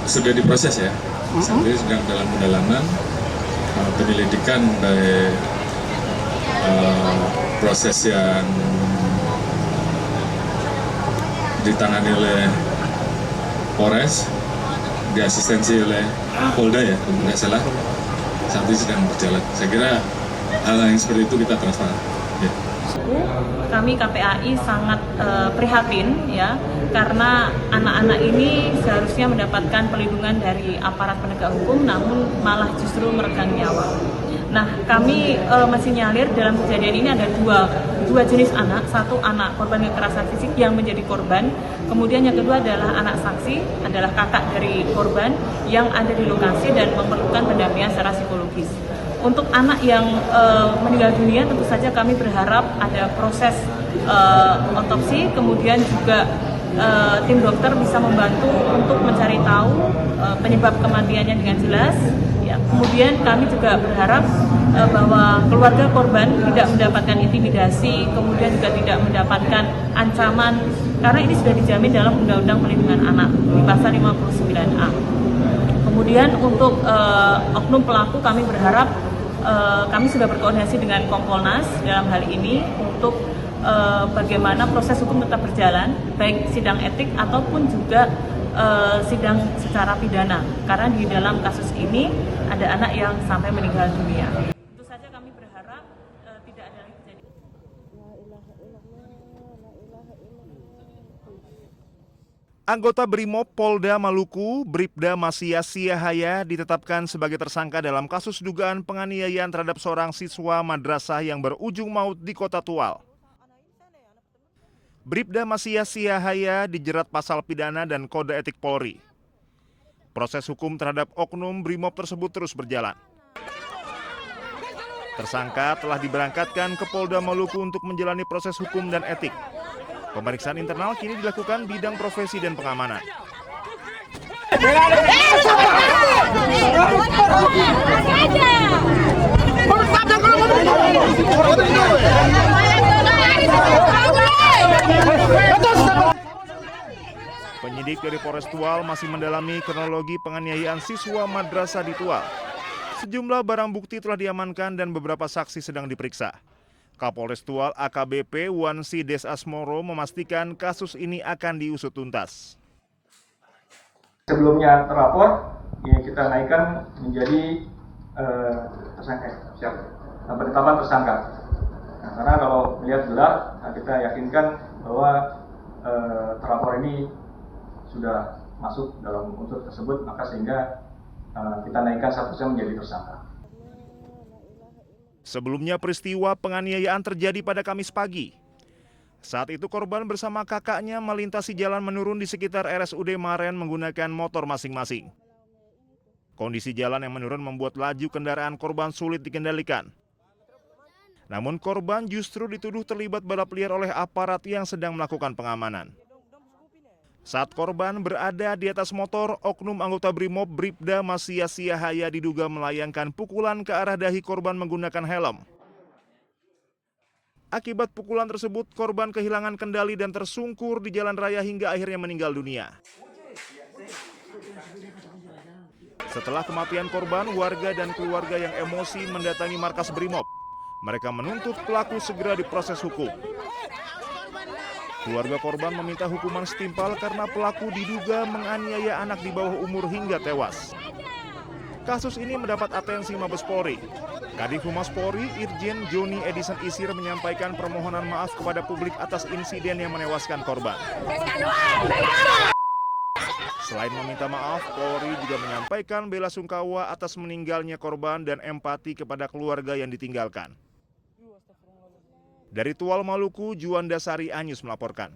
sudah diproses ya. Saat ini sedang dalam pendalaman penyelidikan dari proses yang ditangani oleh Polres, diasistensi oleh Polda ya, kalau tidak salah. Saat ini sedang berjalan. Saya kira hal yang seperti itu kita transparan. Ya. Kami KPAI sangat prihatin ya, karena anak-anak ini seharusnya mendapatkan perlindungan dari aparat penegak hukum, namun malah justru meregang nyawa. Nah, kami masih nyalir dalam kejadian ini ada dua jenis anak. Satu anak korban kekerasan fisik yang menjadi korban, kemudian yang kedua adalah anak saksi, adalah kakak dari korban yang ada di lokasi dan memerlukan pendampingan secara psikologis. Untuk anak yang meninggal dunia, tentu saja kami berharap ada proses otopsi, kemudian juga tim dokter bisa membantu untuk mencari tahu penyebab kematiannya dengan jelas. Ya, kemudian kami juga berharap bahwa keluarga korban tidak mendapatkan intimidasi, kemudian juga tidak mendapatkan ancaman, karena ini sudah dijamin dalam Undang-Undang Perlindungan Anak di pasal 59A. Kemudian untuk oknum pelaku kami berharap kami sudah berkoordinasi dengan Kompolnas dalam hal ini untuk bagaimana proses hukum tetap berjalan, baik sidang etik ataupun juga sidang secara pidana, karena di dalam kasus ini ada anak yang sampai meninggal dunia. Tentu saja kami berharap tidak ada lagi kejadian. Anggota Brimob Polda Maluku, Bribda Masya Siahaya ditetapkan sebagai tersangka dalam kasus dugaan penganiayaan terhadap seorang siswa madrasah yang berujung maut di Kota Tual. Bribda Masya Siahaya dijerat pasal pidana dan kode etik Polri. Proses hukum terhadap oknum Brimob tersebut terus berjalan. Tersangka telah diberangkatkan ke Polda Maluku untuk menjalani proses hukum dan etik. Pemeriksaan internal kini dilakukan bidang profesi dan pengamanan. Penyidik dari Polres Tual masih mendalami kronologi penganiayaan siswa madrasah di Tual. Sejumlah barang bukti telah diamankan dan beberapa saksi sedang diperiksa. Kapolres Tual AKBP Wansi Des Asmoro memastikan kasus ini akan diusut tuntas. Sebelumnya terlapor, ini kita naikkan menjadi tersangka, penetapan tersangka. Nah, karena kalau melihat gelar, kita yakinkan bahwa terlapor ini sudah masuk dalam unsur tersebut, maka sehingga kita naikkan statusnya menjadi tersangka. Sebelumnya peristiwa penganiayaan terjadi pada Kamis pagi. Saat itu korban bersama kakaknya melintasi jalan menurun di sekitar RSUD Maren menggunakan motor masing-masing. Kondisi jalan yang menurun membuat laju kendaraan korban sulit dikendalikan. Namun korban justru dituduh terlibat balap liar oleh aparat yang sedang melakukan pengamanan. Saat korban berada di atas motor, oknum anggota Brimob Bribda Masya Siahaya diduga melayangkan pukulan ke arah dahi korban menggunakan helm. Akibat pukulan tersebut, korban kehilangan kendali dan tersungkur di jalan raya hingga akhirnya meninggal dunia. Setelah kematian korban, warga dan keluarga yang emosi mendatangi markas Brimob. Mereka menuntut pelaku segera diproses hukum. Keluarga korban meminta hukuman setimpal karena pelaku diduga menganiaya anak di bawah umur hingga tewas. Kasus ini mendapat atensi Mabes Polri. Kadif Humas Polri, Irjen Joni Edison Isir menyampaikan permohonan maaf kepada publik atas insiden yang menewaskan korban. Selain meminta maaf, Polri juga menyampaikan bela sungkawa atas meninggalnya korban dan empati kepada keluarga yang ditinggalkan. Dari Tual Maluku, Juanda Sari Anyus melaporkan.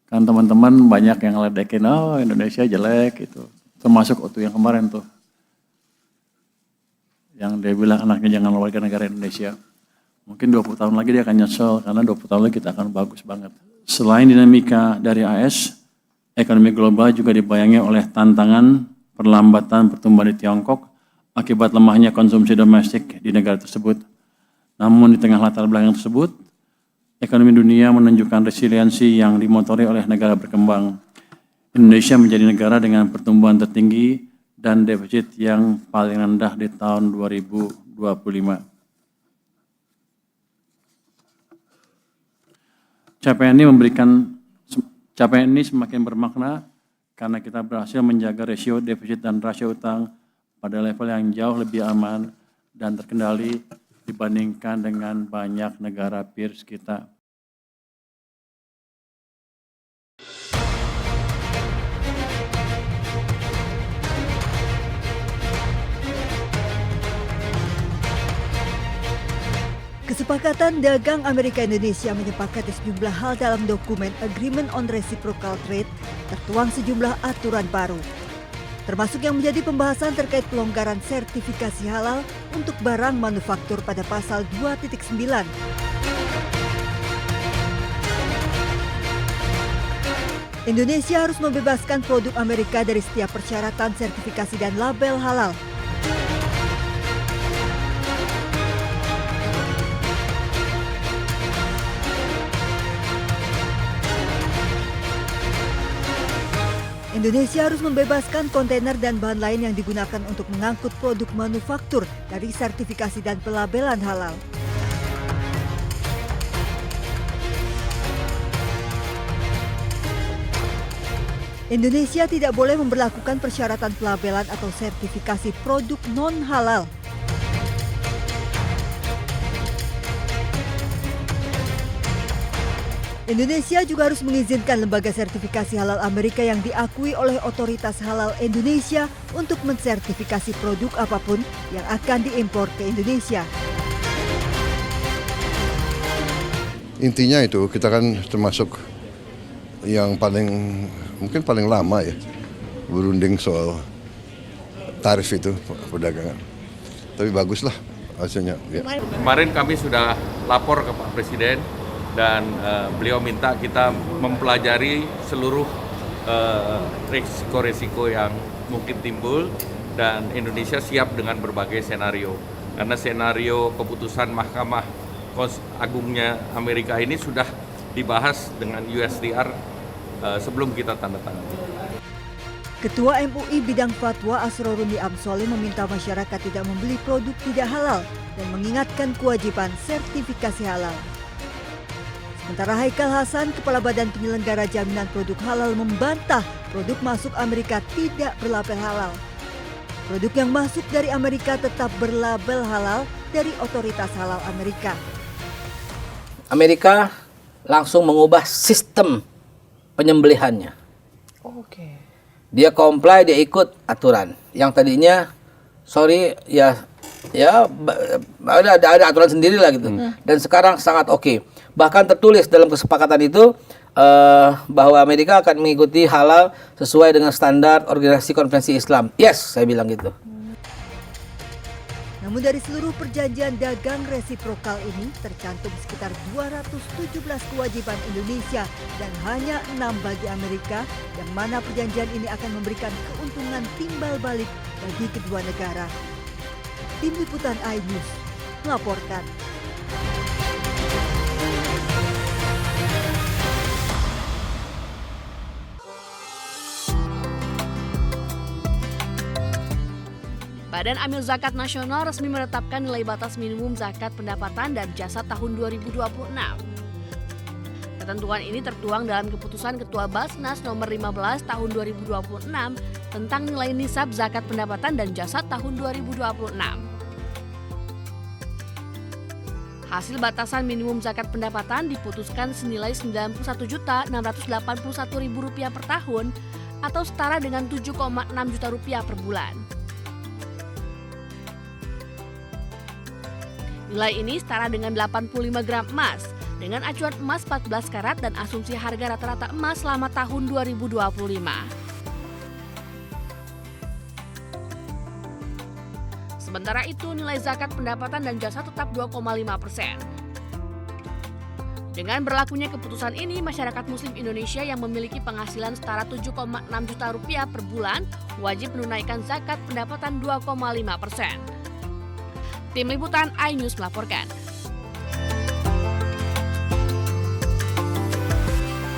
Kan teman-teman banyak yang ngeledekin, oh Indonesia jelek gitu. Termasuk waktu yang kemarin tuh. Yang dia bilang anaknya jangan warga negara Indonesia. Mungkin 20 tahun lagi dia akan nyesel, karena 20 tahun lagi kita akan bagus banget. Selain dinamika dari AS, ekonomi global juga dibayangi oleh tantangan perlambatan pertumbuhan di Tiongkok akibat lemahnya konsumsi domestik di negara tersebut. Namun di tengah latar belakang tersebut, ekonomi dunia menunjukkan resiliensi yang dimotori oleh negara berkembang. Indonesia menjadi negara dengan pertumbuhan tertinggi dan defisit yang paling rendah di tahun 2025. Capaian ini semakin bermakna karena kita berhasil menjaga rasio defisit dan rasio utang pada level yang jauh lebih aman dan terkendali dibandingkan dengan banyak negara peers kita. Kesepakatan dagang Amerika-Indonesia menyepakati sejumlah hal dalam dokumen Agreement on Reciprocal Trade tertuang sejumlah aturan baru, termasuk yang menjadi pembahasan terkait pelonggaran sertifikasi halal untuk barang manufaktur pada pasal 2.9. Indonesia harus membebaskan produk Amerika dari setiap persyaratan sertifikasi dan label halal. Indonesia harus membebaskan kontainer dan bahan lain yang digunakan untuk mengangkut produk manufaktur dari sertifikasi dan pelabelan halal. Indonesia tidak boleh memberlakukan persyaratan pelabelan atau sertifikasi produk non-halal. Indonesia juga harus mengizinkan lembaga sertifikasi halal Amerika yang diakui oleh otoritas halal Indonesia untuk mensertifikasi produk apapun yang akan diimpor ke Indonesia. Intinya itu kita kan termasuk yang mungkin paling lama ya berunding soal tarif itu perdagangan. Tapi baguslah hasilnya. Ya. Kemarin kami sudah lapor ke Pak Presiden. Dan beliau minta kita mempelajari seluruh resiko-resiko yang mungkin timbul dan Indonesia siap dengan berbagai senario. Karena senario keputusan Mahkamah Agungnya Amerika ini sudah dibahas dengan USTR sebelum kita tanda tangan. Ketua MUI bidang fatwa Asroruni Amsoli meminta masyarakat tidak membeli produk tidak halal dan mengingatkan kewajiban sertifikasi halal. Sementara Haikal Hasan, Kepala Badan Penyelenggara Jaminan Produk Halal membantah produk masuk Amerika tidak berlabel halal. Produk yang masuk dari Amerika tetap berlabel halal dari Otoritas Halal Amerika. Amerika langsung mengubah sistem penyembelihannya. Oke. Dia comply, dia ikut aturan. Yang tadinya, ada aturan sendiri lah gitu. Dan sekarang sangat oke. Bahkan tertulis dalam kesepakatan itu bahwa Amerika akan mengikuti halal sesuai dengan standar Organisasi Konvensi Islam. Yes, saya bilang gitu. Namun dari seluruh perjanjian dagang resiprokal ini tercantum sekitar 217 kewajiban Indonesia dan hanya 6 bagi Amerika, yang mana perjanjian ini akan memberikan keuntungan timbal balik bagi kedua negara. Tim Liputan iNews melaporkan. Badan Amil Zakat Nasional resmi menetapkan nilai batas minimum zakat pendapatan dan jasa tahun 2026. Ketentuan ini tertuang dalam keputusan Ketua Basnas nomor 15 tahun 2026 tentang nilai nisab zakat pendapatan dan jasa tahun 2026. Hasil batasan minimum zakat pendapatan diputuskan senilai Rp91.681.000 per tahun atau setara dengan Rp7,6 juta per bulan. Nilai ini setara dengan 85 gram emas dengan acuan emas 14 karat dan asumsi harga rata-rata emas selama tahun 2025. Sementara itu, nilai zakat pendapatan dan jasa tetap 2,5%. Dengan berlakunya keputusan ini, masyarakat Muslim Indonesia yang memiliki penghasilan setara Rp7,6 juta per bulan wajib menunaikan zakat pendapatan 2,5%. Tim Liputan iNews melaporkan.